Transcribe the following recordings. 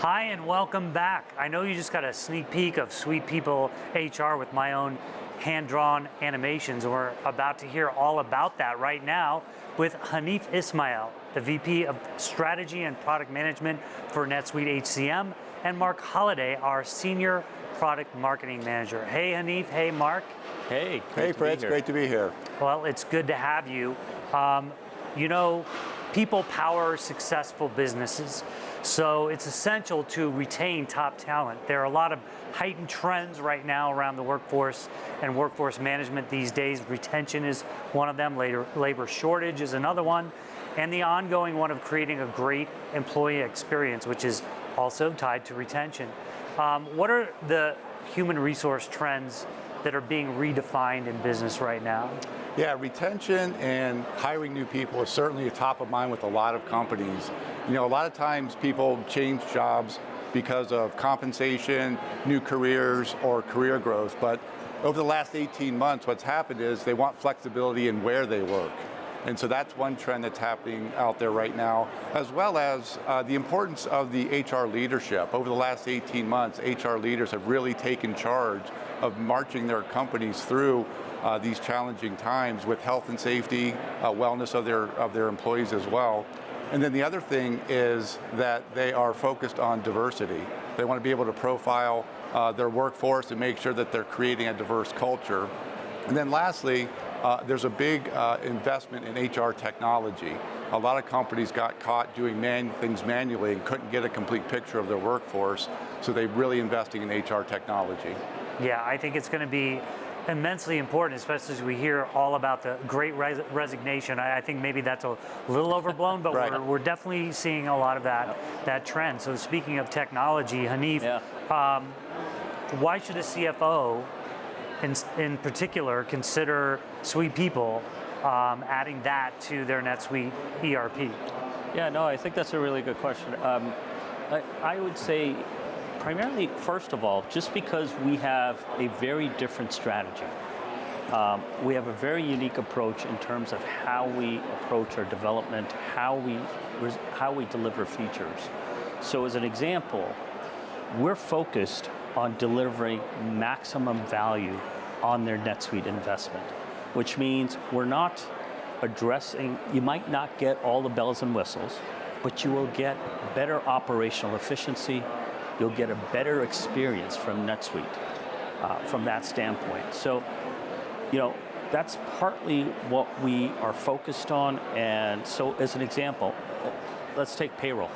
Hi and welcome back. I know you just got a sneak peek of SuitePeople HR with my own hand-drawn animations. We're about to hear all about that right now with Hanif Ismail, the VP of Strategy and Product Management for NetSuite HCM, and Marc Holliday, our Senior Product Marketing Manager. Hey Hanif, hey Marc. Hey, Fred, great to be here. Well, it's good to have you. You know, people power successful businesses. So it's essential to retain top talent. There are a lot of heightened trends right now around the workforce and workforce management these days. Retention is one of them, labor shortage is another one, and the ongoing one of creating a great employee experience, which is also tied to retention. What are the human resource trends that are being redefined in business right now? Yeah, retention and hiring new people is certainly top of mind with a lot of companies. You know, a lot of times people change jobs because of compensation, new careers, or career growth. But over the last 18 months, what's happened is they want flexibility in where they work. And so that's one trend that's happening out there right now, as well as the importance of the HR leadership. Over the last 18 months, HR leaders have really taken charge of marching their companies through these challenging times with health and safety, wellness of their employees as well. And then the other thing is that they are focused on diversity. They want to be able to profile their workforce and make sure that they're creating a diverse culture. And then lastly, there's a big investment in HR technology. A lot of companies got caught doing things manually and couldn't get a complete picture of their workforce, so they're really investing in HR technology. Yeah, I think it's going to be immensely important, especially as we hear all about the great resignation. I think maybe that's a little overblown, but right. we're definitely seeing a lot of that trend. So speaking of technology, Hanif, why should a CFO in particular consider SuitePeople adding that to their NetSuite ERP? Yeah, no, I think that's a really good question. I would say primarily, first of all, just because we have a very different strategy. We have a very unique approach in terms of how we approach our development, how we deliver features. So as an example, we're focused on delivering maximum value on their NetSuite investment, which means we're not addressing, you might not get all the bells and whistles, but you will get better operational efficiency, you'll get a better experience from NetSuite from that standpoint. So, you know, that's partly what we are focused on. And so as an example, let's take payroll.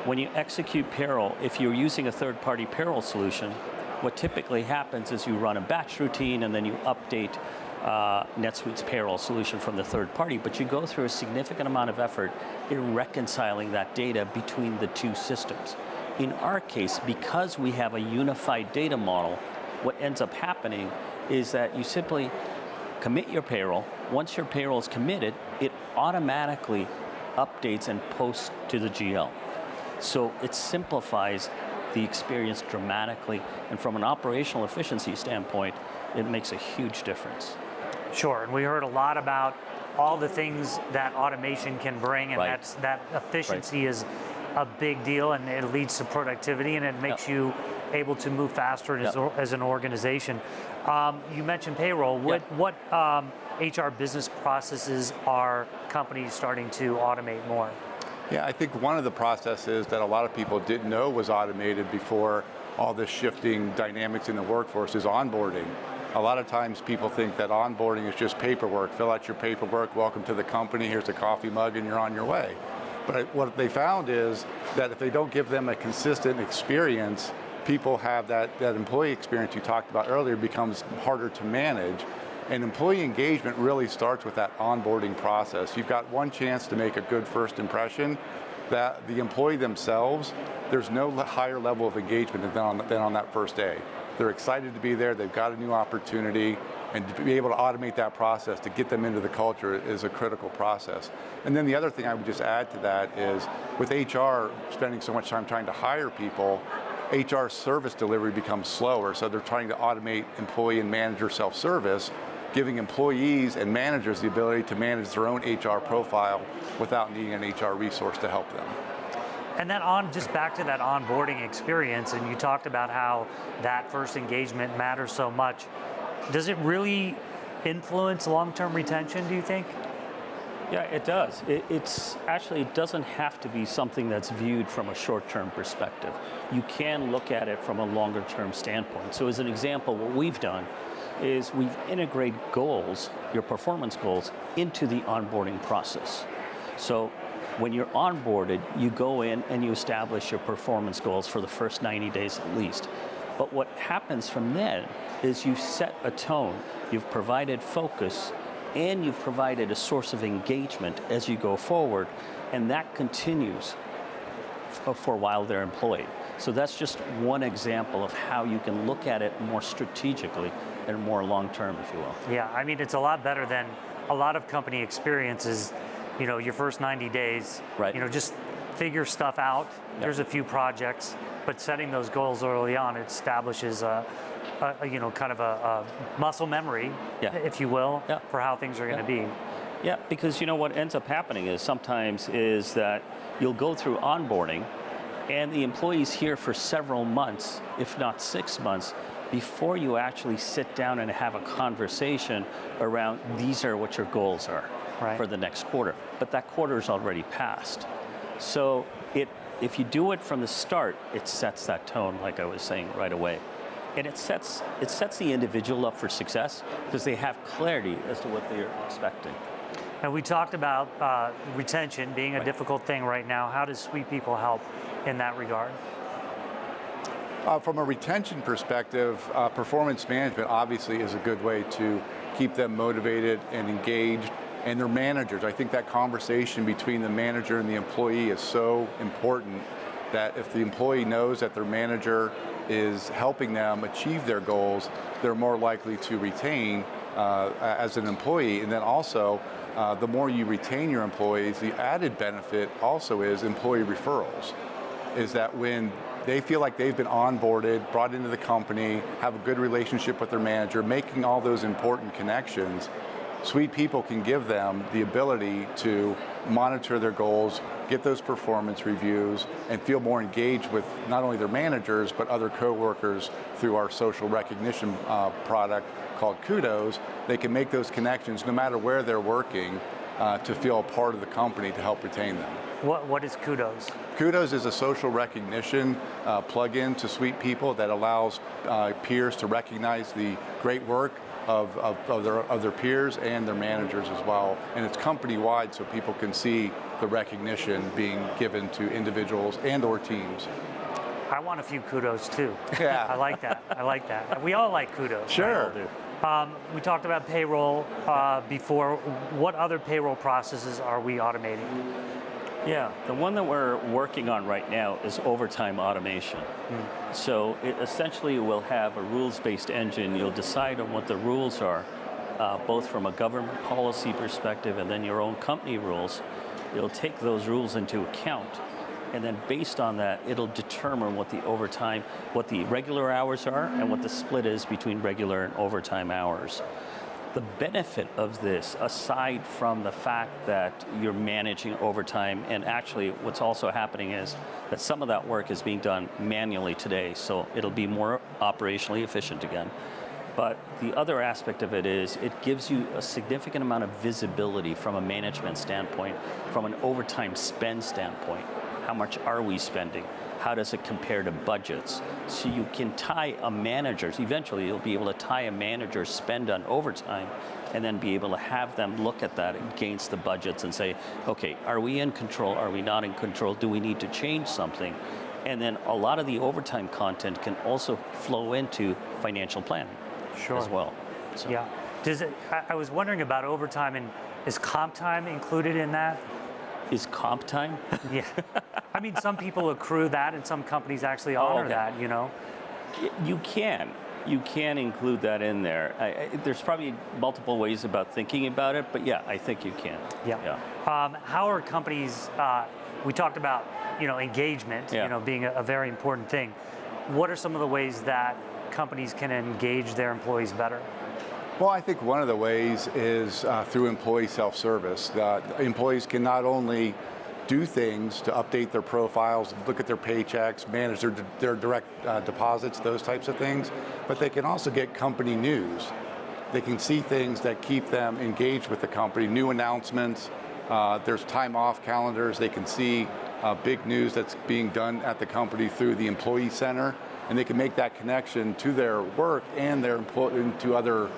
When you execute payroll, if you're using a third-party payroll solution, what typically happens is you run a batch routine and then you update NetSuite's payroll solution from the third party, but you go through a significant amount of effort in reconciling that data between the two systems. In our case, because we have a unified data model, what ends up happening is that you simply commit your payroll. Once your payroll is committed, it automatically updates and posts to the GL. So it simplifies the experience dramatically, and from an operational efficiency standpoint, it makes a huge difference. Sure, and we heard a lot about all the things that automation can bring, and that efficiency is a big deal, and it leads to productivity, and it makes you able to move faster as an organization. You mentioned payroll. What HR business processes are companies starting to automate more? Yeah, I think one of the processes that a lot of people didn't know was automated before all this shifting dynamics in the workforce is onboarding. A lot of times people think that onboarding is just paperwork. Fill out your paperwork, welcome to the company, here's a coffee mug, and you're on your way. But what they found is that if they don't give them a consistent experience, people have that employee experience you talked about earlier becomes harder to manage. And employee engagement really starts with that onboarding process. You've got one chance to make a good first impression. That the employee themselves, there's no higher level of engagement than on that first day. They're excited to be there, they've got a new opportunity, and to be able to automate that process to get them into the culture is a critical process. And then the other thing I would just add to that is, with HR spending so much time trying to hire people, HR service delivery becomes slower, so they're trying to automate employee and manager self-service, giving employees and managers the ability to manage their own HR profile without needing an HR resource to help them. And then just back to that onboarding experience, and you talked about how that first engagement matters so much. Does it really influence long-term retention, do you think? Yeah, it does. It doesn't have to be something that's viewed from a short-term perspective. You can look at it from a longer-term standpoint. So as an example, what we've done is we've integrated goals, your performance goals, into the onboarding process. So when you're onboarded, you go in and you establish your performance goals for the first 90 days at least. But what happens from then is you set a tone, you've provided focus, and you've provided a source of engagement as you go forward, and that continues for a while they're employed. So that's just one example of how you can look at it more strategically and more long-term, if you will. Yeah, I mean, it's a lot better than a lot of company experiences. Your first 90 days, right. Just figure stuff out. Yep. There's a few projects, but setting those goals early on, it establishes kind of a muscle memory, if you will, for how things are going to be. Yeah, because what ends up happening is sometimes is that you'll go through onboarding and the employee's here for several months, if not 6 months, before you actually sit down and have a conversation around these are what your goals are for the next quarter. But that quarter's already passed. So if you do it from the start, it sets that tone, like I was saying, right away. And it sets the individual up for success because they have clarity as to what they're expecting. And we talked about retention being a difficult thing right now. How does SuitePeople help in that regard? From a retention perspective, performance management obviously is a good way to keep them motivated and engaged. And their managers, I think that conversation between the manager and the employee is so important that if the employee knows that their manager is helping them achieve their goals, they're more likely to retain as an employee. And then also, the more you retain your employees, the added benefit also is employee referrals. Is that when they feel like they've been onboarded, brought into the company, have a good relationship with their manager, making all those important connections, SuitePeople can give them the ability to monitor their goals, get those performance reviews, and feel more engaged with not only their managers, but other coworkers through our social recognition product called Kudos. They can make those connections no matter where they're working to feel a part of the company to help retain them. What is Kudos? Kudos is a social recognition plugin to SuitePeople that allows peers to recognize the great work of their peers and their managers as well. And it's company-wide so people can see the recognition being given to individuals and or teams. I want a few kudos too. Yeah. I like that. I like that. We all like kudos. Sure. Right? We talked about payroll before. What other payroll processes are we automating? Yeah, the one that we're working on right now is overtime automation. So it essentially will have a rules-based engine. You'll decide on what the rules are, both from a government policy perspective and then your own company rules. It'll take those rules into account. And then based on that, it'll determine what the overtime, what the regular hours are and what the split is between regular and overtime hours. The benefit of this, aside from the fact that you're managing overtime, and actually what's also happening is that some of that work is being done manually today, so it'll be more operationally efficient again. But the other aspect of it is it gives you a significant amount of visibility from a management standpoint, from an overtime spend standpoint. How much are we spending? How does it compare to budgets? So you can tie a manager's, eventually you'll be able to tie a manager's spend on overtime and then be able to have them look at that against the budgets and say, okay, are we in control? Are we not in control? Do we need to change something? And then a lot of the overtime content can also flow into financial planning as well. So. Yeah. I was wondering about overtime, and is comp time included in that? Is comp time? Yeah. I mean, some people accrue that, and some companies actually honor that, you know? You can. You can include that in there. There's probably multiple ways about thinking about it, but yeah, I think you can. Yeah. How are companies, we talked about, engagement, being a very important thing. What are some of the ways that companies can engage their employees better? Well, I think one of the ways is through employee self-service. Employees can not only do things to update their profiles, look at their paychecks, manage their direct deposits, those types of things. But they can also get company news. They can see things that keep them engaged with the company, new announcements, there's time off calendars. They can see big news that's being done at the company through the employee center, and they can make that connection to their work and to other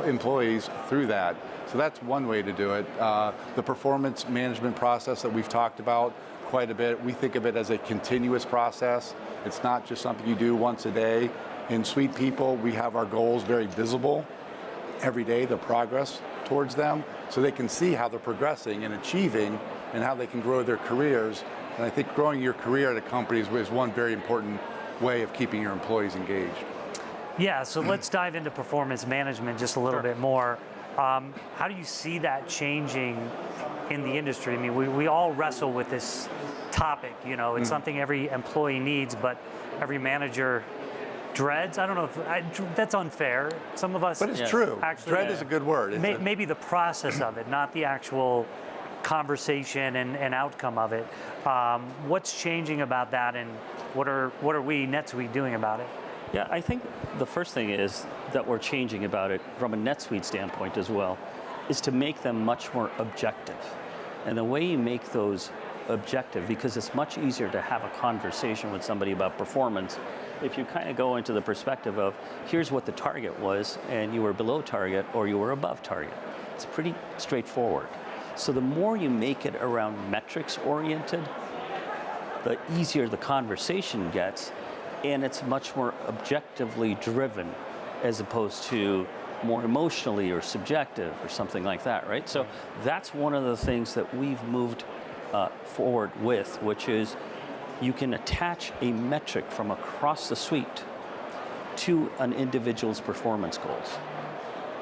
employees through that. So that's one way to do it. The performance management process that we've talked about quite a bit, we think of it as a continuous process. It's not just something you do once a day. In SuitePeople, we have our goals very visible every day, the progress towards them, so they can see how they're progressing and achieving and how they can grow their careers. And I think growing your career at a company is one very important way of keeping your employees engaged. Yeah, so let's dive into performance management just a little bit more. How do you see that changing in the industry? I mean, we all wrestle with this topic, you know, it's something every employee needs, but every manager dreads. I don't know if that's unfair. Some of us, but it's true. Actually, Dread is a good word. Maybe the process of it, not the actual conversation and outcome of it. What's changing about that, and what are we NetSuite doing about it? Yeah, I think the first thing is that we're changing about it from a NetSuite standpoint as well, is to make them much more objective. And the way you make those objective, because it's much easier to have a conversation with somebody about performance if you kind of go into the perspective of, here's what the target was, and you were below target or you were above target. It's pretty straightforward. So the more you make it around metrics oriented, the easier the conversation gets, and it's much more objectively driven as opposed to more emotionally or subjective or something like that, right? So that's one of the things that we've moved forward with, which is you can attach a metric from across the suite to an individual's performance goals.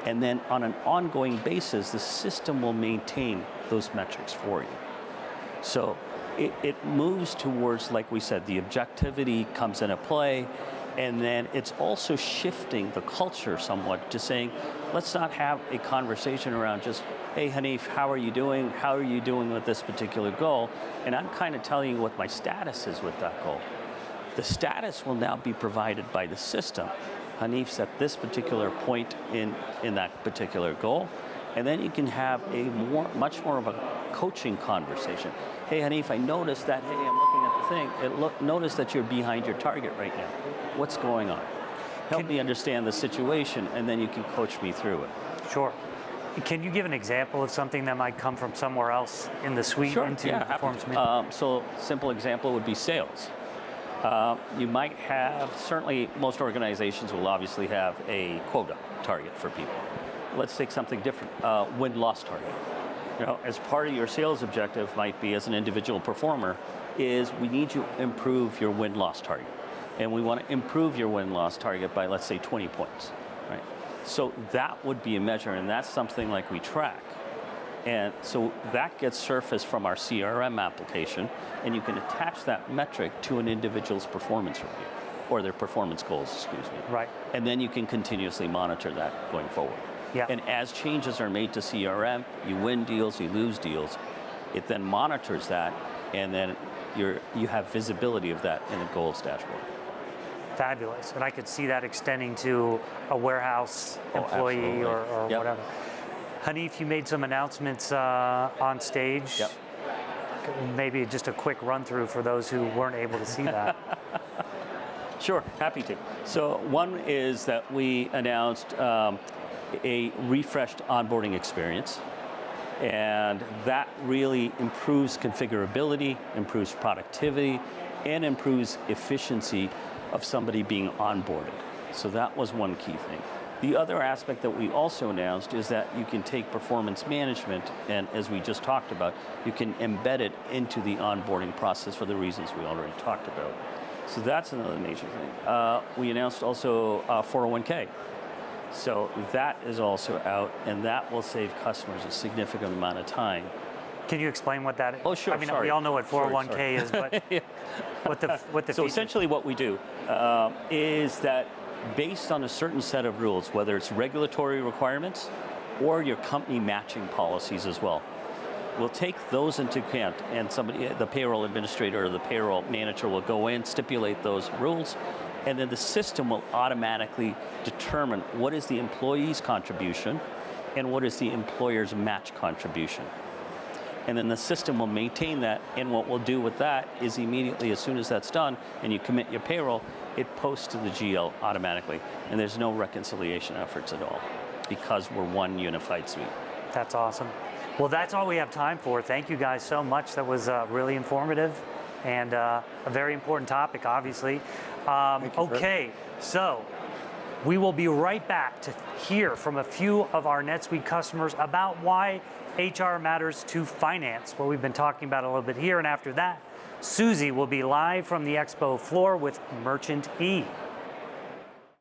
And then on an ongoing basis, the system will maintain those metrics for you. So it moves towards, like we said, the objectivity comes into play, and then it's also shifting the culture somewhat to saying, let's not have a conversation around just, hey Hanif, how are you doing? How are you doing with this particular goal? And I'm kind of telling you what my status is with that goal. The status will now be provided by the system. Hanif's at this particular point in that particular goal, and then you can have a much more of a coaching conversation. Hey Hanif, I noticed that, hey, I'm looking at the thing, notice that you're behind your target right now. What's going on? Help me understand the situation, and then you can coach me through it. Sure. Can you give an example of something that might come from somewhere else in the suite into performance management? So simple example would be sales. You might have, certainly most organizations will obviously have a quota target for people. Let's take something different, win-loss target. You know, as part of your sales objective might be, as an individual performer, is we need you to improve your win-loss target. And we want to improve your win-loss target by, let's say, 20 points, right? So that would be a measure, and that's something like we track. And so that gets surfaced from our CRM application, and you can attach that metric to an individual's performance review, or their performance goals, excuse me. Right. And then you can continuously monitor that going forward. Yeah. And as changes are made to CRM, you win deals, you lose deals, it then monitors that, and then you have visibility of that in the goals dashboard. Fabulous. And I could see that extending to a warehouse employee or whatever. Hanif, you made some announcements on stage. Yep. Maybe just a quick run through for those who weren't able to see that. Sure, happy to. So one is that we announced a refreshed onboarding experience, and that really improves configurability, improves productivity, and improves efficiency of somebody being onboarded. So that was one key thing. The other aspect that we also announced is that you can take performance management, and as we just talked about, you can embed it into the onboarding process for the reasons we already talked about. So that's another major thing. We announced also 401k. So that is also out, and that will save customers a significant amount of time. Can you explain what that is? Oh, sure. I mean, we all know what 401k is, but yeah. what the So features? essentially what we do is that based on a certain set of rules, whether it's regulatory requirements or your company matching policies as well, we'll take those into account, and somebody, the payroll administrator or the payroll manager will go in, stipulate those rules, and then the system will automatically determine what is the employee's contribution and what is the employer's match contribution. And then the system will maintain that, and what we'll do with that is immediately, as soon as that's done, and you commit your payroll, it posts to the GL automatically, and there's no reconciliation efforts at all, because we're one unified suite. That's awesome. Well, that's all we have time for. Thank you guys so much. That was really informative and a very important topic, obviously. Okay, so we will be right back to hear from a few of our NetSuite customers about why HR matters to finance, what we've been talking about a little bit here. And after that, Susie will be live from the expo floor with Merchant E.